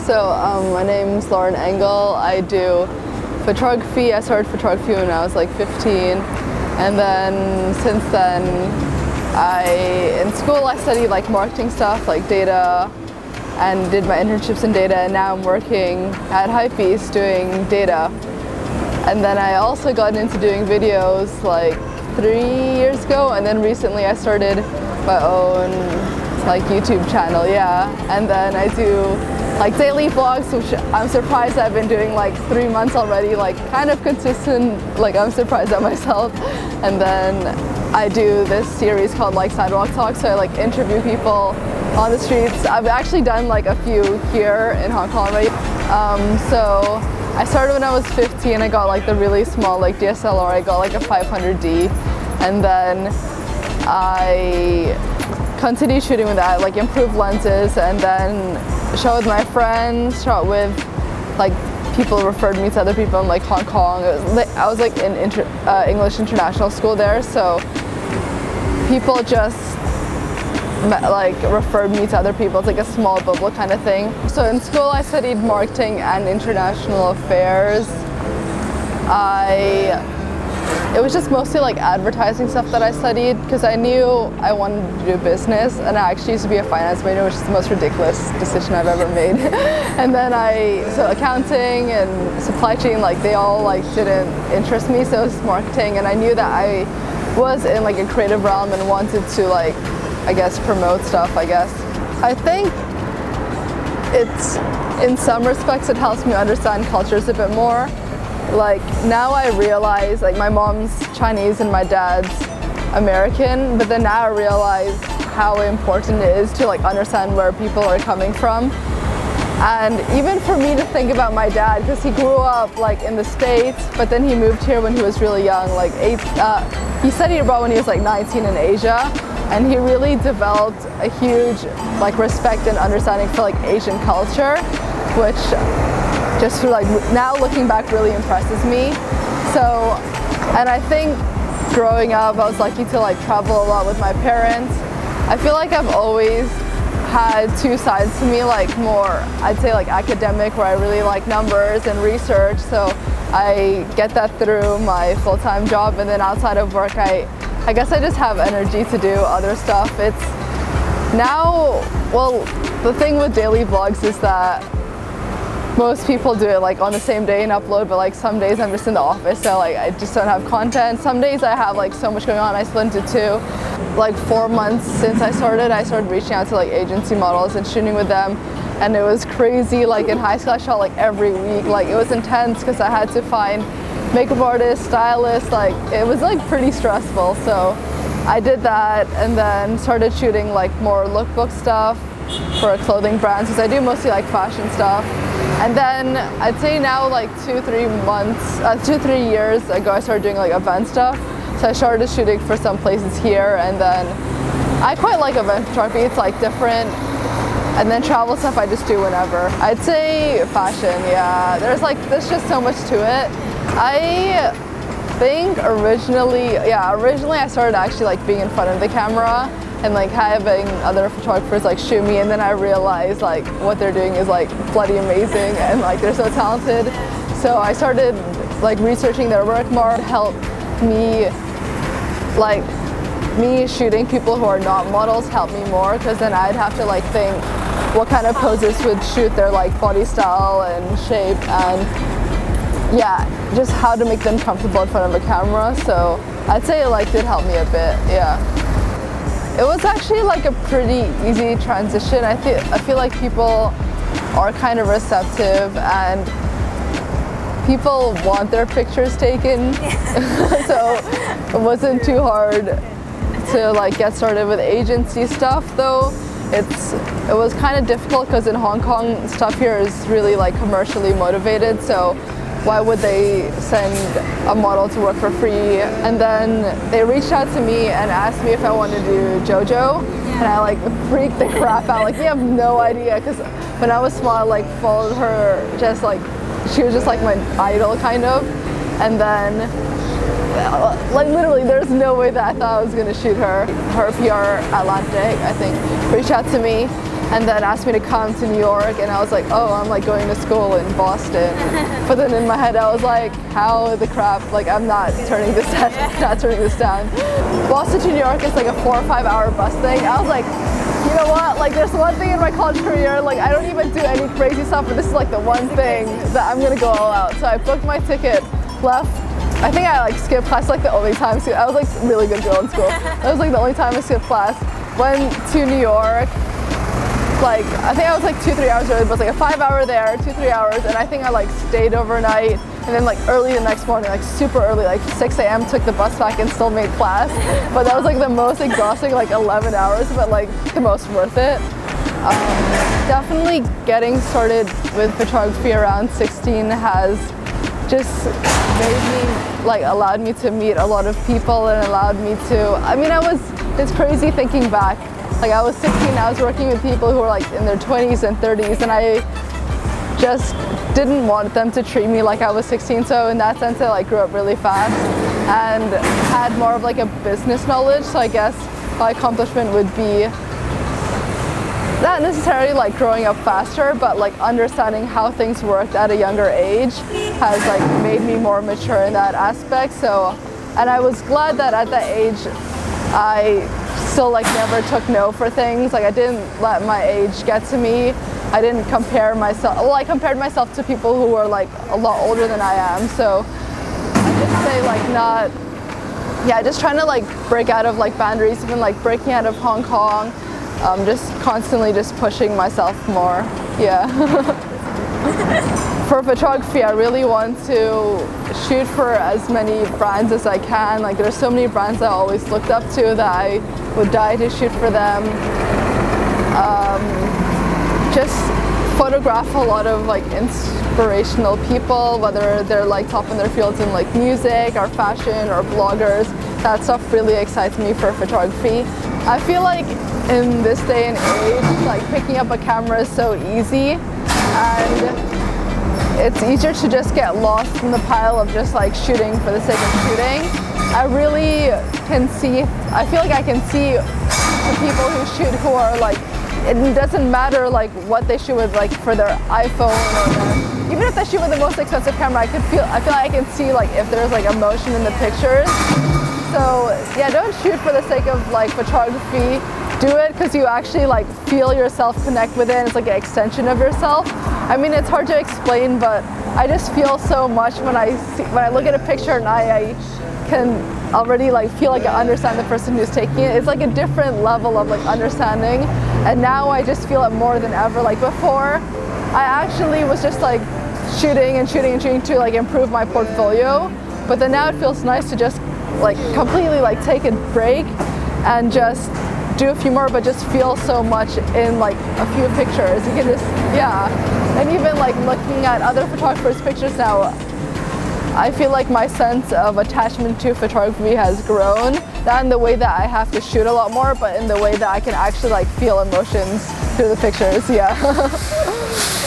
My name's Engel. I do photography. I started photography when I was like 15, and then since then, in school I studied like marketing stuff, like data, and did my internships in data, and now I'm working at Hypebeast doing data. And then I also got into doing videos like 3 years ago, and then recently I started my own like YouTube channel, and then I do like daily vlogs, which I'm surprised I've been doing like 3 months already, like kind of consistent, like I'm surprised at myself. And then I do this series called like Sidewalk Talks, so I like interview people on the streets. I've actually done like a few here in Hong Kong already. So I started when I was 15. I got like the really small like DSLR. I got like a 500D, and then I continued shooting with that, like improved lenses, and then shot with my friends, shot with like people referred me to other people in like Hong Kong. I was like in English international school there, so people just like referred me to other people. It's like a small bubble kind of thing. So in school I studied marketing and international affairs. It was just mostly like advertising stuff that I studied because I knew I wanted to do business, and I actually used to be a finance major, which is the most ridiculous decision I've ever made. And then so accounting and supply chain, like they all like didn't interest me, so it was marketing, and I knew that I was in like a creative realm and wanted to like, I guess, promote stuff, I guess. I think it's, in some respects, it helps me understand cultures a bit more. Like now I realize, like my mom's Chinese and my dad's American, but then now I realize how important it is to like understand where people are coming from. And even for me to think about my dad, because he grew up like in the States, but then he moved here when he was really young, like he studied abroad when he was like 19 in Asia, and he really developed a huge like respect and understanding for like Asian culture, which just for like now looking back really impresses me. So, and I think growing up I was lucky to like travel a lot with my parents. I feel like I've always had two sides to me, like more, I'd say like academic, where I really like numbers and research, so I get that through my full-time job, and then outside of work I guess I just have energy to do other stuff. It's now, well, the thing with daily vlogs is that most people do it like on the same day and upload, but like some days I'm just in the office, so like I just don't have content. Some days I have like so much going on, I split into two. Like 4 months since I started reaching out to like agency models and shooting with them, and it was crazy. Like in high school I shot like every week. Like it was intense because I had to find makeup artists, stylists, like it was like pretty stressful. So I did that, and then started shooting like more lookbook stuff for a clothing brand, because I do mostly like fashion stuff. And then I'd say now like 2-3 years ago I started doing like event stuff. So I started shooting for some places here, and then I quite like event photography. It's like different. And then travel stuff I just do whenever. I'd say fashion, yeah. There's just so much to it. I think originally I started actually like being in front of the camera and like having other photographers like shoot me, and then I realized like what they're doing is like bloody amazing, and like they're so talented. So I started like researching their work more. It helped me, like me shooting people who are not models helped me more, because then I'd have to like think what kind of poses would shoot their like body style and shape, and just how to make them comfortable in front of a camera. So I'd say it like did help me a bit, yeah. It was actually like a pretty easy transition. I feel like people are kind of receptive, and people want their pictures taken. So it wasn't too hard to like get started with agency stuff, though. It was kind of difficult because in Hong Kong stuff here is really like commercially motivated, so why would they send a model to work for free? And then they reached out to me and asked me if I wanted to do Jojo, and I like freaked the crap out. Like, you have no idea, because when I was small I like followed her, just like she was just like my idol kind of. And then like literally there's no way that I thought I was gonna shoot her. Her PR Atlantic, I think, reached out to me, and then asked me to come to New York, and I was like, oh, I'm like going to school in Boston. But then in my head I was like, how the crap, like I'm not turning this down. Boston to New York is like a 4 or 5 hour bus thing. I was like, you know what, like there's one thing in my college career, like I don't even do any crazy stuff, but this is like the one thing that I'm gonna go all out. So I booked my ticket, left. I think I like skipped class like the only time. I was like a really good girl in school. That was like the only time I skipped class. Went to New York. Like I think I was like 2-3 hours early, but it was like a 5 hour there, 2-3 hours, and I think I like stayed overnight, and then like early the next morning, like super early, like 6 a.m. took the bus back and still made class. But that was like the most exhausting, like 11 hours, but like the most worth it. Definitely getting started with photography around 16 has just made me, like allowed me to meet a lot of people, and allowed me to, I mean it's crazy thinking back. Like I was 16, I was working with people who were like in their 20s and 30s, and I just didn't want them to treat me like I was 16. So in that sense, I like grew up really fast and had more of like a business knowledge. So I guess my accomplishment would be not necessarily like growing up faster, but like understanding how things worked at a younger age has like made me more mature in that aspect. So, and I was glad that at that age, I still like never took no for things. Like I didn't let my age get to me. I didn't compare myself. Well, I compared myself to people who were like a lot older than I am. So I just say like not, yeah, just trying to like break out of like boundaries, even like breaking out of Hong Kong. Just constantly just pushing myself more. Yeah. For photography, I really want to shoot for as many brands as I can. Like there's so many brands I always looked up to that I would die to shoot for them. Just photograph a lot of like inspirational people, whether they're like top in their fields in like music or fashion or bloggers. That stuff really excites me for photography. I feel like in this day and age, like picking up a camera is so easy, and it's easier to just get lost in the pile of just like shooting for the sake of shooting. I really can see, I feel like I can see the people who shoot who are like, it doesn't matter like what they shoot with, like for their iPhone or even if they shoot with the most expensive camera, I feel like I can see like if there's like emotion in the pictures. So yeah, don't shoot for the sake of like photography. Do it because you actually like feel yourself connect with it. It's like an extension of yourself. I mean, it's hard to explain, but I just feel so much when I look at a picture, and I can already like feel like I understand the person who's taking it. It's like a different level of like understanding, and now I just feel it more than ever. Like before, I actually was just like shooting to like improve my portfolio, but then now it feels nice to just like completely like take a break and just do a few more, but just feel so much in like a few pictures. You can just, yeah. And even like looking at other photographers' pictures now, I feel like my sense of attachment to photography has grown. Not in the way that I have to shoot a lot more, but in the way that I can actually like feel emotions through the pictures, yeah.